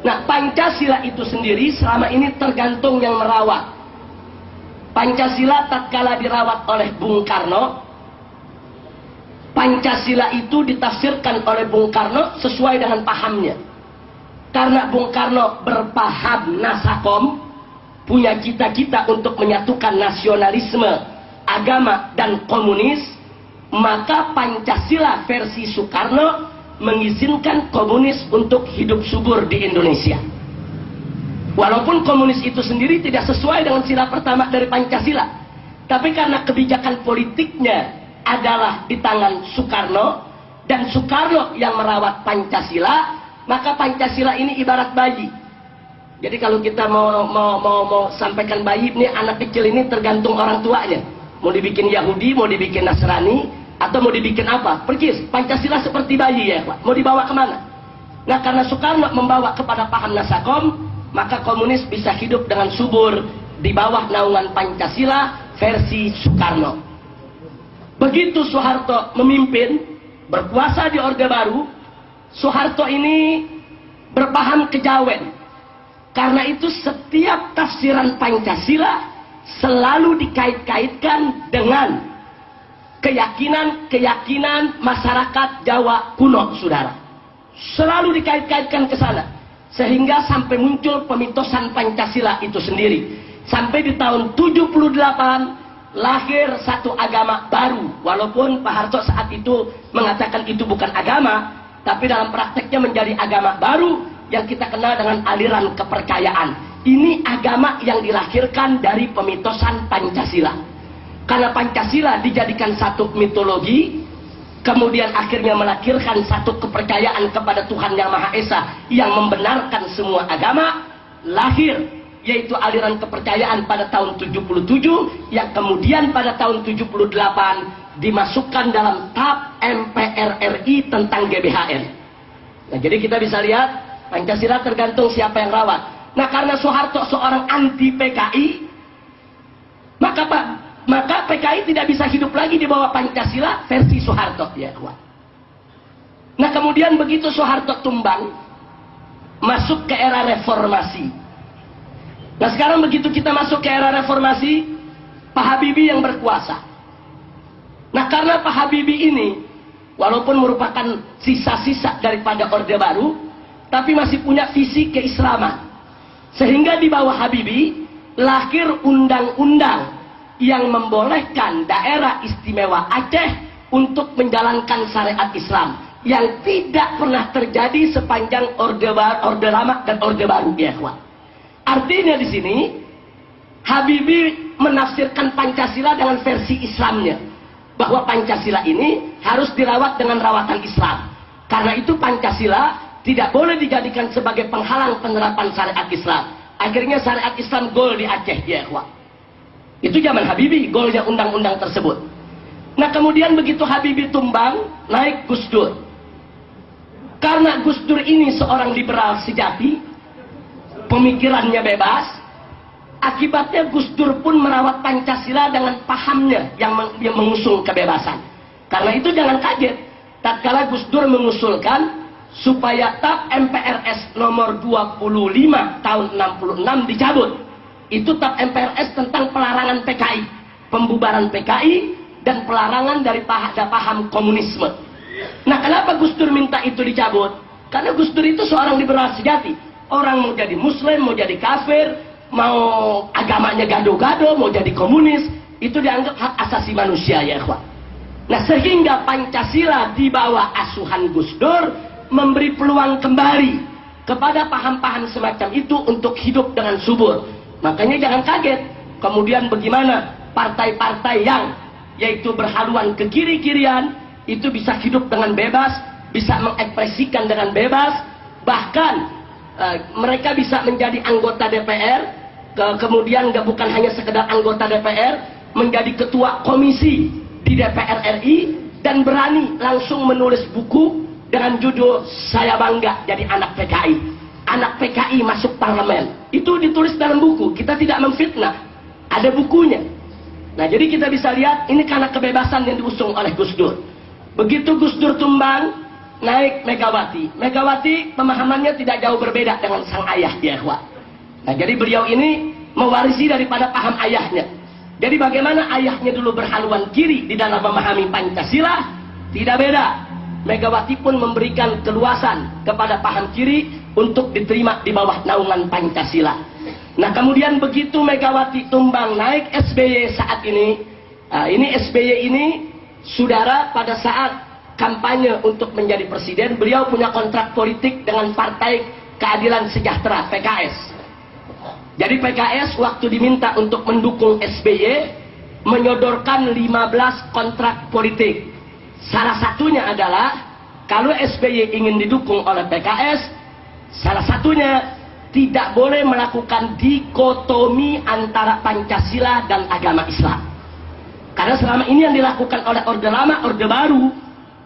Nah, Pancasila itu sendiri selama ini tergantung yang merawat. Pancasila tatkala dirawat oleh Bung Karno, Pancasila itu ditafsirkan oleh Bung Karno sesuai dengan pahamnya. Karena Bung Karno berpaham nasakom, punya cita-cita untuk menyatukan nasionalisme, agama, dan komunis, maka Pancasila versi Soekarno mengizinkan komunis untuk hidup subur di Indonesia. Walaupun komunis itu sendiri tidak sesuai dengan sila pertama dari Pancasila, tapi karena kebijakan politiknya adalah di tangan Soekarno, dan Soekarno yang merawat Pancasila, maka Pancasila ini ibarat bayi. Jadi kalau kita mau sampaikan bayi ini, anak kecil ini tergantung orang tuanya. Mau dibikin Yahudi, mau dibikin Nasrani, atau mau dibikin apa? Persis, Pancasila seperti bayi ya Pak. Mau dibawa kemana? Nah, karena Soekarno membawa kepada paham nasakom, maka komunis bisa hidup dengan subur di bawah naungan Pancasila versi Soekarno. Begitu Soeharto memimpin, berkuasa di Orde Baru, Soeharto ini berpaham kejawen. Karena itu setiap tafsiran Pancasila selalu dikait-kaitkan dengan keyakinan masyarakat Jawa kuno, saudara. Selalu dikait-kaitkan ke sana. Sehingga sampai muncul pemitosan Pancasila itu sendiri. Sampai di tahun 78 lahir satu agama baru. Walaupun Pak Harto saat itu mengatakan itu bukan agama, tapi dalam prakteknya menjadi agama baru yang kita kenal dengan aliran kepercayaan. Ini agama yang dilahirkan dari pemitosan Pancasila. Karena Pancasila dijadikan satu mitologi, kemudian akhirnya melahirkan satu kepercayaan kepada Tuhan Yang Maha Esa yang membenarkan semua agama, lahir yaitu aliran kepercayaan pada tahun 77 yang kemudian pada tahun 78 dimasukkan dalam TAP MPR RI tentang GBHN. Nah, jadi kita bisa lihat Pancasila tergantung siapa yang rawat. Nah, karena Soeharto seorang anti PKI, maka PKI tidak bisa hidup lagi di bawah Pancasila versi Soeharto ya. Nah, kemudian begitu Soeharto tumbang, masuk ke era reformasi. Nah, sekarang begitu kita masuk ke era reformasi, Pak Habibie yang berkuasa. Nah, karena Pak Habibie ini walaupun merupakan sisa-sisa daripada Orde Baru, tapi masih punya visi keislaman. Sehingga di bawah Habibie lahir undang-undang yang membolehkan daerah istimewa Aceh untuk menjalankan syariat Islam yang tidak pernah terjadi sepanjang Orde Lama dan Orde Baru ya, kawan. Artinya di sini Habibie menafsirkan Pancasila dengan versi Islamnya, bahwa Pancasila ini harus dirawat dengan rawatan Islam. Karena itu Pancasila tidak boleh dijadikan sebagai penghalang penerapan syariat Islam. Akhirnya syariat Islam gol di Aceh ya, kawan. Itu zaman Habibie, golnya undang-undang tersebut. Nah, kemudian begitu Habibie tumbang, naik Gus Dur. Karena Gus Dur ini seorang liberal sejati, pemikirannya bebas, akibatnya Gus Dur pun merawat Pancasila dengan pahamnya yang mengusung kebebasan. Karena itu jangan kaget, tatkala Gus Dur mengusulkan supaya TAP MPRS nomor 25 tahun 66 dicabut. Itu TAP MPRS tentang pelarangan PKI, pembubaran PKI, dan pelarangan dari paham komunisme. Nah, kenapa Gus Dur minta itu dicabut? Karena Gus Dur itu seorang liberal sejati. Orang mau jadi muslim, mau jadi kafir, mau agamanya gado-gado, mau jadi komunis, itu dianggap hak asasi manusia ya, ikhwan. Nah, sehingga Pancasila di bawah asuhan Gus Dur memberi peluang kembali kepada paham-paham semacam itu untuk hidup dengan subur. Makanya jangan kaget kemudian bagaimana partai-partai yang yaitu berhaluan ke kiri-kirian itu bisa hidup dengan bebas, bisa mengekspresikan dengan bebas, bahkan mereka bisa menjadi anggota DPR, kemudian bukan hanya sekedar anggota DPR, menjadi ketua komisi di DPR RI, dan berani langsung menulis buku dengan judul "Saya Bangga Jadi Anak PKI". Anak PKI masuk parlemen. Itu ditulis dalam buku. Kita tidak memfitnah. Ada bukunya. Nah, jadi kita bisa lihat ini karena kebebasan yang diusung oleh Gus Dur. Begitu Gus Dur tumbang, naik Megawati. Megawati pemahamannya tidak jauh berbeda dengan sang ayah ya ikhwah. Nah, jadi beliau ini mewarisi daripada paham ayahnya. Jadi bagaimana ayahnya dulu berhaluan kiri di dalam memahami Pancasila, tidak beda. Megawati pun memberikan keluasan kepada paham kiri untuk diterima di bawah naungan Pancasila. Nah, kemudian begitu Megawati tumbang naik SBY saat ini, ini SBY ini saudara pada saat kampanye untuk menjadi presiden, beliau punya kontrak politik dengan Partai Keadilan Sejahtera PKS. Jadi PKS waktu diminta untuk mendukung SBY menyodorkan 15 kontrak politik. Salah satunya adalah kalau SBY ingin didukung oleh PKS, salah satunya tidak boleh melakukan dikotomi antara Pancasila dan agama Islam. Karena selama ini yang dilakukan oleh Orde Lama, Orde Baru,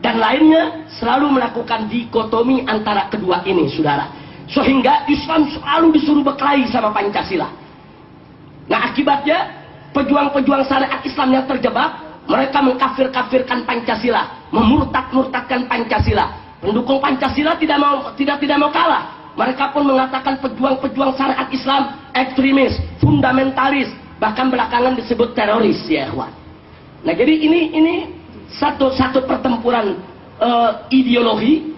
dan lainnya selalu melakukan dikotomi antara kedua ini, saudara. Sehingga Islam selalu disuruh berkelahi sama Pancasila. Nah, akibatnya pejuang-pejuang syariat Islam yang terjebak, mereka mengkafir-kafirkan Pancasila, memurtad-murtadkan Pancasila. Pendukung Pancasila tidak mau kalah. Mereka pun mengatakan pejuang-pejuang syariat Islam ekstremis, fundamentalis, bahkan belakangan disebut teroris ya ikhwan. Nah, jadi ini satu pertempuran ideologi.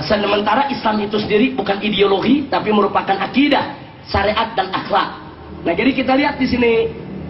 Sementara Islam itu sendiri bukan ideologi, tapi merupakan akidah, syariat dan akhlak. Nah, jadi kita lihat di sini,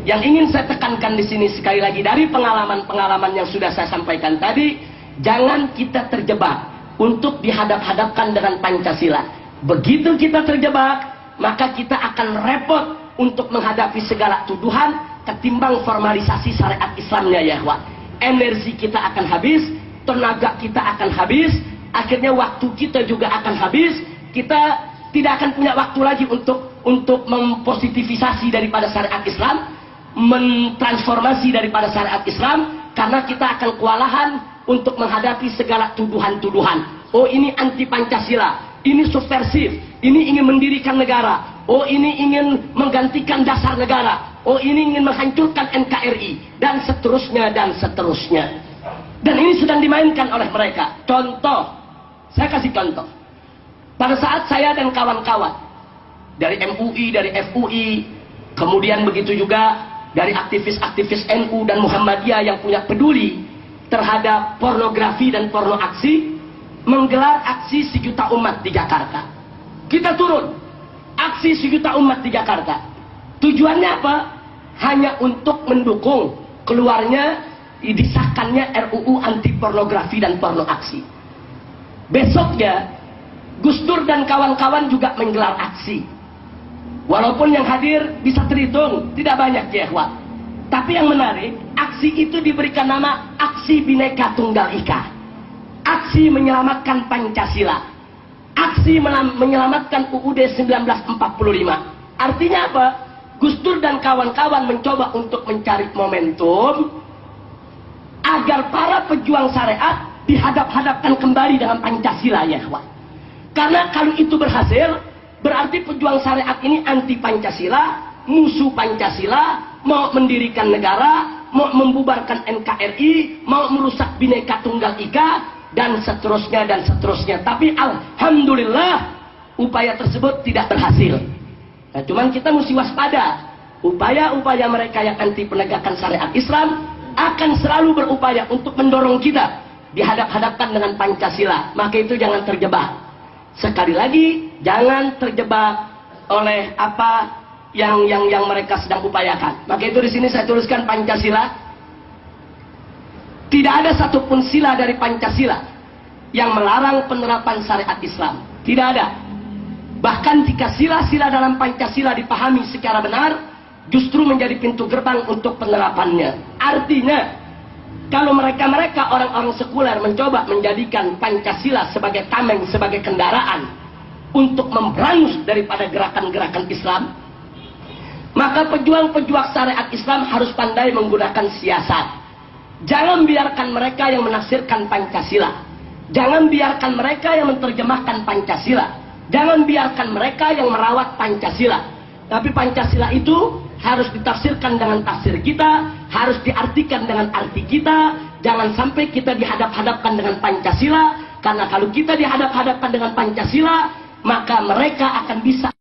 yang ingin saya tekankan di sini sekali lagi dari pengalaman-pengalaman yang sudah saya sampaikan tadi, jangan kita terjebak untuk dihadap-hadapkan dengan Pancasila. Begitu kita terjebak, maka kita akan repot untuk menghadapi segala tuduhan ketimbang formalisasi syariat Islamnya ya ikhwan. Energi kita akan habis, tenaga kita akan habis. Akhirnya waktu kita juga akan habis. Kita tidak akan punya waktu lagi untuk mempositifisasi daripada syariat Islam, mentransformasi daripada syariat Islam, karena kita akan kewalahan untuk menghadapi segala tuduhan-tuduhan. Oh, ini anti Pancasila, ini subversif, ini ingin mendirikan negara, oh ini ingin menggantikan dasar negara, oh ini ingin menghancurkan NKRI, dan seterusnya dan seterusnya. Dan ini sedang dimainkan oleh mereka. Contoh, saya kasih contoh. Pada saat saya dan kawan-kawan dari MUI, dari FUI, kemudian begitu juga dari aktivis-aktivis NU dan Muhammadiyah yang punya peduli terhadap pornografi dan porno aksi, menggelar aksi 1 juta umat di Jakarta. Kita turun, aksi 1 juta umat di Jakarta. Tujuannya apa? Hanya untuk mendukung keluarnya, disahkannya RUU anti pornografi dan porno aksi. Besoknya Gus Dur dan kawan-kawan juga menggelar aksi. Walaupun yang hadir bisa terhitung tidak banyak ya ikhwan. Tapi yang menarik, aksi itu diberikan nama Aksi Bhinneka Tunggal Ika. Aksi menyelamatkan Pancasila. Aksi menyelamatkan UUD 1945. Artinya apa? Gus Dur dan kawan-kawan mencoba untuk mencari momentum agar para pejuang syariat dihadap-hadapkan kembali dengan Pancasila ya ikhwan. Karena kalau itu berhasil, berarti pejuang syariat ini anti Pancasila, musuh Pancasila, mau mendirikan negara, mau membubarkan NKRI, mau merusak Bhinneka Tunggal Ika, dan seterusnya dan seterusnya. Tapi alhamdulillah upaya tersebut tidak berhasil. Nah, cuman kita mesti waspada. Upaya-upaya mereka yang anti penegakan syariat Islam akan selalu berupaya untuk mendorong kita dihadap-hadapkan dengan Pancasila. Maka itu jangan terjebak. Sekali lagi, jangan terjebak oleh apa yang mereka sedang upayakan. Maka itu di sini saya tuliskan Pancasila. Tidak ada satupun sila dari Pancasila yang melarang penerapan syariat Islam. Tidak ada. Bahkan jika sila-sila dalam Pancasila dipahami secara benar, justru menjadi pintu gerbang untuk penerapannya. Artinya, kalau mereka orang-orang sekuler mencoba menjadikan Pancasila sebagai tameng, sebagai kendaraan untuk memberangus daripada gerakan-gerakan Islam, maka pejuang-pejuang syariat Islam harus pandai menggunakan siasat. Jangan biarkan mereka yang menafsirkan Pancasila. Jangan biarkan mereka yang menerjemahkan Pancasila. Jangan biarkan mereka yang merawat Pancasila. Tapi Pancasila itu harus ditafsirkan dengan tafsir kita, harus diartikan dengan arti kita. Jangan sampai kita dihadap-hadapkan dengan Pancasila, Karena kalau kita dihadap-hadapkan dengan Pancasila, maka mereka akan bisa